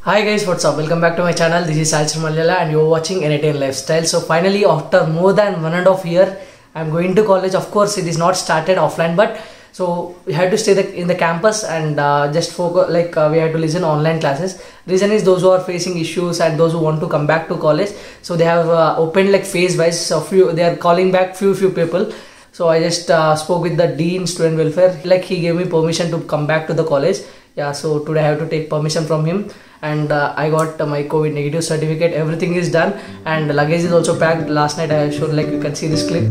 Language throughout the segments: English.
Hi guys, what's up? Welcome back to my channel. This is Sachir Malayala and you're watching Entertain Lifestyle. So finally, after more than 1.5 years, I'm going to college. Of course, it is not started offline, but so we had to stay in the campus and just focus. We had to listen online classes. Reason is those who are facing issues and those who want to come back to college. So they have opened like phase wise. So they are calling back few people. So I just spoke with the dean student welfare. Like he gave me permission to come back to the college. Yeah. So today I have to take permission from him. And I got my COVID negative certificate. Everything is done and luggage is also packed. Last night I showed, like you can see this clip.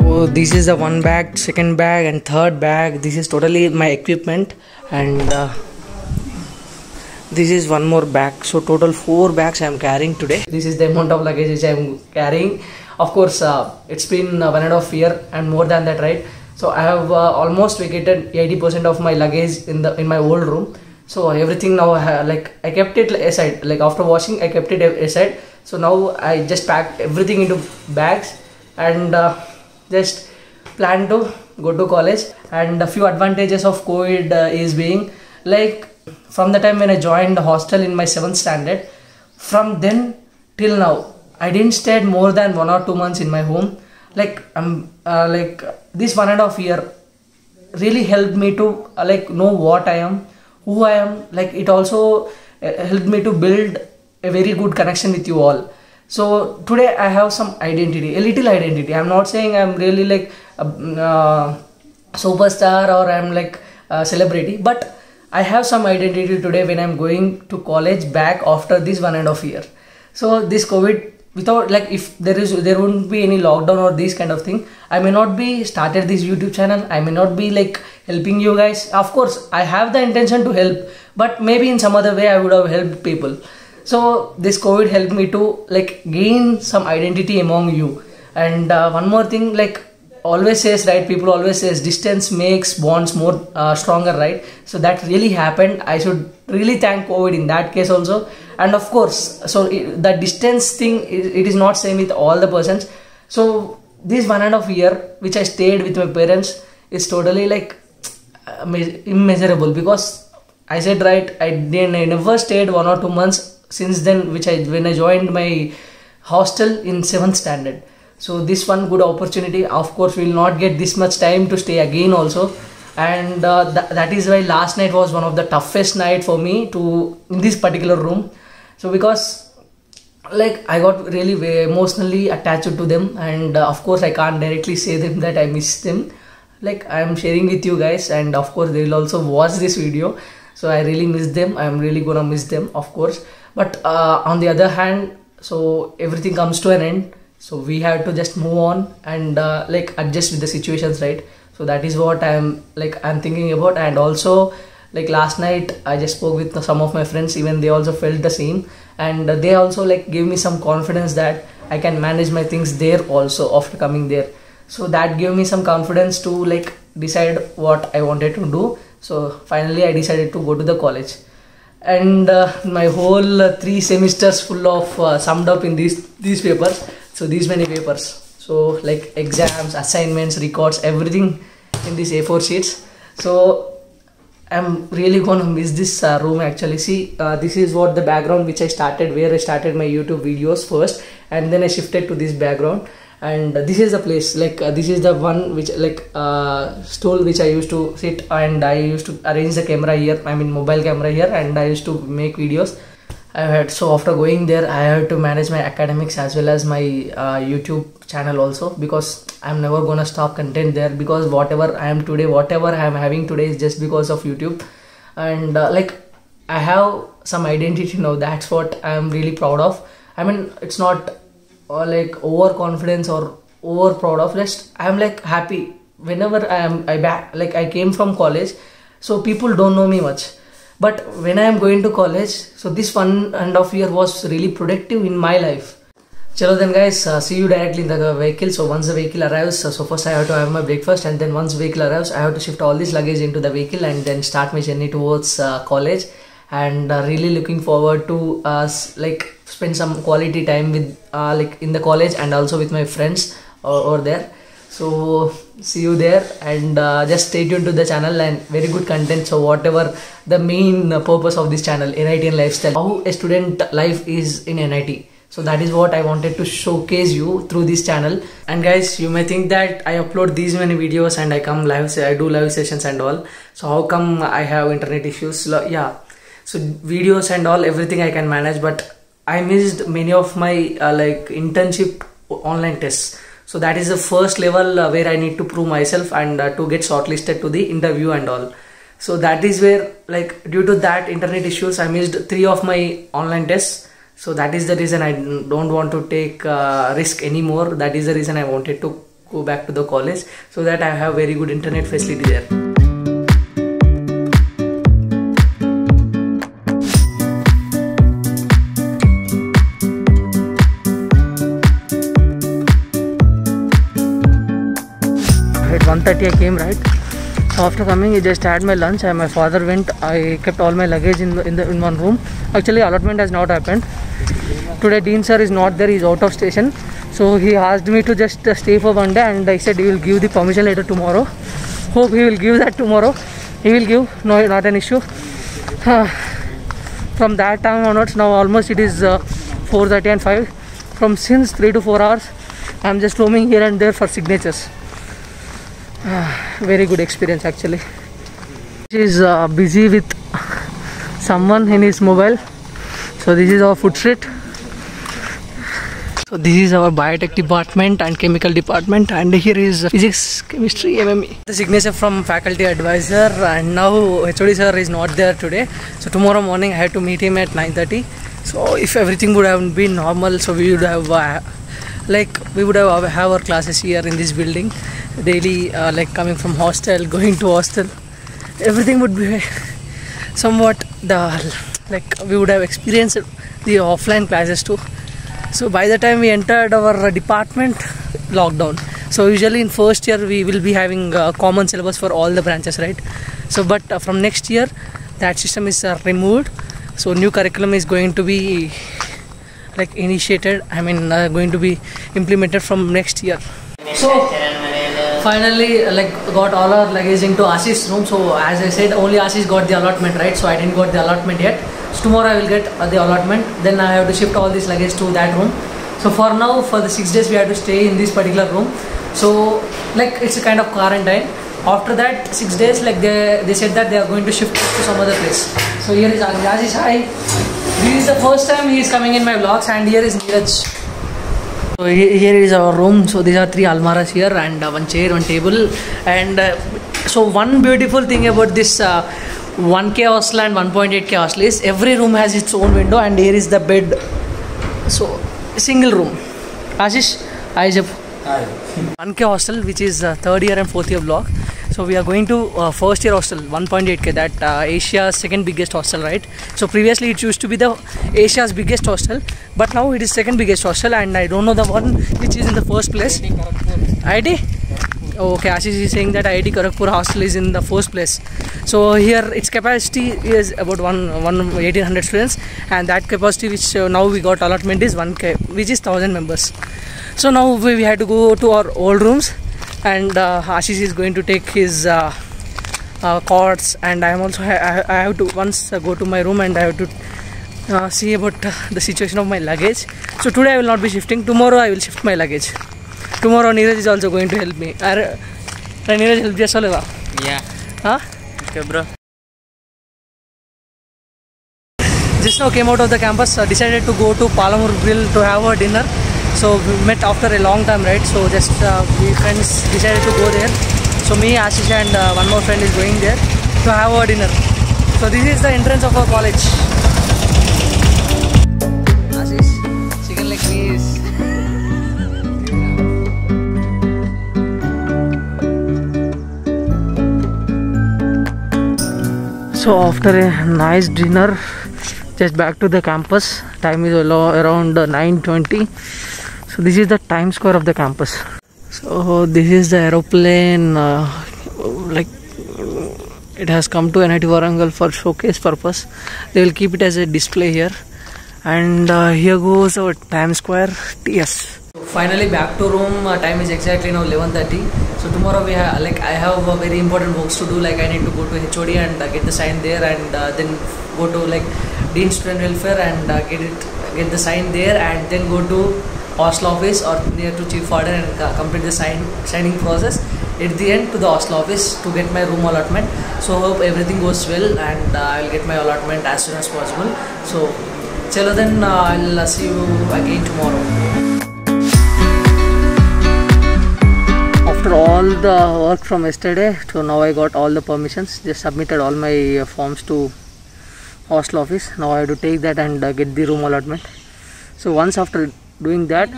So this is the one bag, second bag and third bag. This is totally my equipment and this is one more bag. So total 4 bags I am carrying today. This is the amount of luggage which I am carrying. Of course it's been 1.5 years and more than that, right? So I have almost vacated 80% of my luggage in my old room. So everything now I kept it aside. Like after washing, I kept it aside. So now I just packed everything into bags and just plan to go to college. And a few advantages of COVID is being like from the time when I joined the hostel in my 7th standard, from then till now, I didn't stay more than 1 or 2 months in my home. Like this 1.5 years really helped me to know what I am, who I am. Like it also helped me to build a very good connection with you all. So today I have some identity, a little identity. I'm not saying I'm really like a superstar or I'm like a celebrity, but I have some identity today when I'm going to college back after this 1.5 years. So this COVID, without if there wouldn't be any lockdown or this kind of thing, I may not be started this YouTube channel. I may not be helping you guys. Of course I have the intention to help, but maybe in some other way I would have helped people. So this COVID helped me to gain some identity among you. And one more thing, always says, right, people always says distance makes bonds more stronger, right? So that really happened. I should really thank COVID in that case also. And of course, so the distance thing, it is not same with all the persons. So this 1.5 years which I stayed with my parents is totally immeasurable, because I said, right, I never stayed 1 or 2 months since then, when I joined my hostel in 7th standard. So this one good opportunity. Of course we will not get this much time to stay again also. And that is why last night was one of the toughest night for me in this particular room. So because I got really very emotionally attached to them, and of course I can't directly say them that I miss them. I am sharing with you guys, and of course they will also watch this video. So I really miss them. I am really gonna miss them, of course. But on the other hand, so everything comes to an end. So we have to just move on and adjust with the situations, right? So that is what I'm thinking about. And also last night I just spoke with some of my friends. Even they also felt the same, and they also gave me some confidence that I can manage my things there also after coming there. So that gave me some confidence to decide what I wanted to do. So finally I decided to go to the college. And my whole 3 semesters full of summed up in these papers. So these many papers. So exams, assignments, records, everything in these A4 sheets. So I'm really gonna miss this room actually. See, this is what the background which I started, where I started my YouTube videos first, and then I shifted to this background. And this is the place, this is the one which stool which I used to sit, and I used to arrange the camera here, I mean mobile camera here, and I used to make videos. So after going there, I had to manage my academics as well as my YouTube channel also, because I'm never gonna stop content there, because whatever I am today, whatever I am having today is just because of YouTube. And I have some identity now. That's what I am really proud of. I mean, it's not overconfidence or over proud of. Just I am happy whenever I came from college. So people don't know me much. But when I am going to college, so this 1.5 years was really productive in my life. Chalo then guys, see you directly in the vehicle. So once the vehicle arrives, so first I have to have my breakfast, and then once vehicle arrives, I have to shift all this luggage into the vehicle and then start my journey towards college. And really looking forward to spend some quality time with in the college and also with my friends over there. So see you there, and just stay tuned to the channel and very good content. So whatever the main purpose of this channel, NIT and lifestyle, how a student life is in NIT. So that is what I wanted to showcase you through this channel. And guys, you may think that I upload these many videos and I come live, I do live sessions and all. So how come I have internet issues? Yeah, so videos and all, everything I can manage, but I missed many of my like internship online tests. So that is the first level where I need to prove myself and to get shortlisted to the interview and all. So that is where, like, due to that internet issues, I missed 3 of my online tests. So that is the reason I don't want to take risk anymore. That is the reason I wanted to go back to the college, so that I have very good internet facility there. At 1:30 I came, right? So after coming, I just had my lunch and my father went. I kept all my luggage in one room. Actually, allotment has not happened. Today Dean sir is not there, he is out of station. So he asked me to just stay for one day, and I said he will give the permission letter tomorrow. Hope he will give that tomorrow. He will give, no, not an issue. From that time onwards, now almost it is 4:30 and 5. From since 3 to 4 hours, I am just roaming here and there for signatures. Very good experience actually. He is busy with someone in his mobile. So this is our food street. So this is our biotech department and chemical department, and here is physics, chemistry, MME. The signature from faculty advisor, and now HOD sir is not there today. So tomorrow morning I had to meet him at 9:30. So if everything would have been normal, so we would have have our classes here in this building daily, like coming from hostel, going to hostel. Everything would be somewhat we would have experienced the offline classes too. So by the time we entered our department, lockdown. So usually in first year we will be having common syllabus for all the branches, right? So but from next year that system is removed. So new curriculum is going to be initiated. Going to be implemented from next year. So finally got all our luggage into Ashish's room. So as I said, only Ashish got the allotment, right? So I didn't got the allotment yet. So tomorrow I will get the allotment. Then I have to shift all this luggage to that room. So for now, for the 6 days we have to stay in this particular room. So it's a kind of quarantine. After that 6 days, they said that they are going to shift to some other place. So here is Ashish. Hi. This is the first time he is coming in my vlogs, and here is Neeraj. So here is our room. So these are 3 almaras here, and one chair, one table. And so one beautiful thing about this 1K hostel and 1.8K hostel is every room has its own window, and here is the bed. So single room. Ashish, hi Jab. Hi. 1K hostel, which is 3rd year and 4th year block. So we are going to first year hostel 1.8K, that Asia's second biggest hostel, right? So previously it used to be the Asia's biggest hostel, but now it is second biggest hostel, and I don't know the one which is in the first place. IIT? Okay, Ashish is saying that IIT Kharagpur hostel is in the first place. So here its capacity is about 1800 students, and that capacity which now we got allotment is 1K, which is 1000 members. So now we had to go to our old rooms, and Ashish is going to take his cots, and I am also I have to once go to my room, and I have to see about the situation of my luggage. So today I will not be shifting. Tomorrow I will shift my luggage. Tomorrow Neeraj is also going to help me. Neeraj help just all. Yeah. Huh? Okay, bro. Just now came out of the campus, decided to go to Palamur Grill to have a dinner. So we met after a long time, right? So just we friends decided to go there. So me, Ashish, and one more friend is going there to have a dinner. So this is the entrance of our college. Ashish, chicken leg piece. So after a nice dinner, just back to the campus. Time is around 9:20. So this is the Times Square of the campus. So this is the aeroplane. It has come to NIT Warangal for showcase purpose. They will keep it as a display here. And here goes our Times Square TS. Finally back to room. Time is exactly now 11:30. So tomorrow we have I have very important works to do. Like I need to go to HOD and get the sign there, and then go to Dean Student Welfare and get the sign there, and then go to hostel office or near to Chief Warden and complete the signing process. At the end to the hostel office to get my room allotment. So hope everything goes well and I'll get my allotment as soon as possible. So chalo then, I'll see you again tomorrow. After all the work from yesterday, so now I got all the permissions. Just submitted all my forms to hostel office. Now I have to take that and get the room allotment. So once after doing that,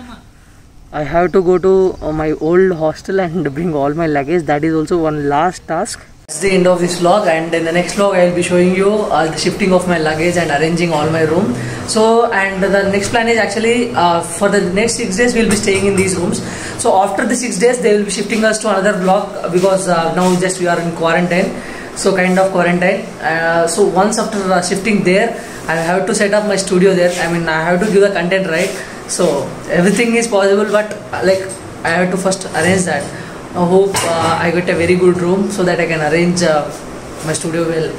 I have to go to my old hostel and bring all my luggage. That is also one last task. That's the end of this vlog, and in the next vlog I will be showing you the shifting of my luggage and arranging all my room. So, and the next plan is actually for the next 6 days we will be staying in these rooms. So after the 6 days they will be shifting us to another block because now just we are in quarantine. So kind of quarantine. So once after shifting there, I have to set up my studio there. I mean I have to give the content right. So everything is possible, but I have to first arrange that. I hope I get a very good room so that I can arrange my studio well.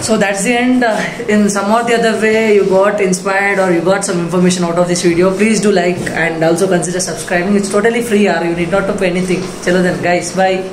So that's the end. In some or the other way you got inspired or you got some information out of this video, please do like and also consider subscribing. It's totally free, you need not to pay anything. Chalo then guys, bye.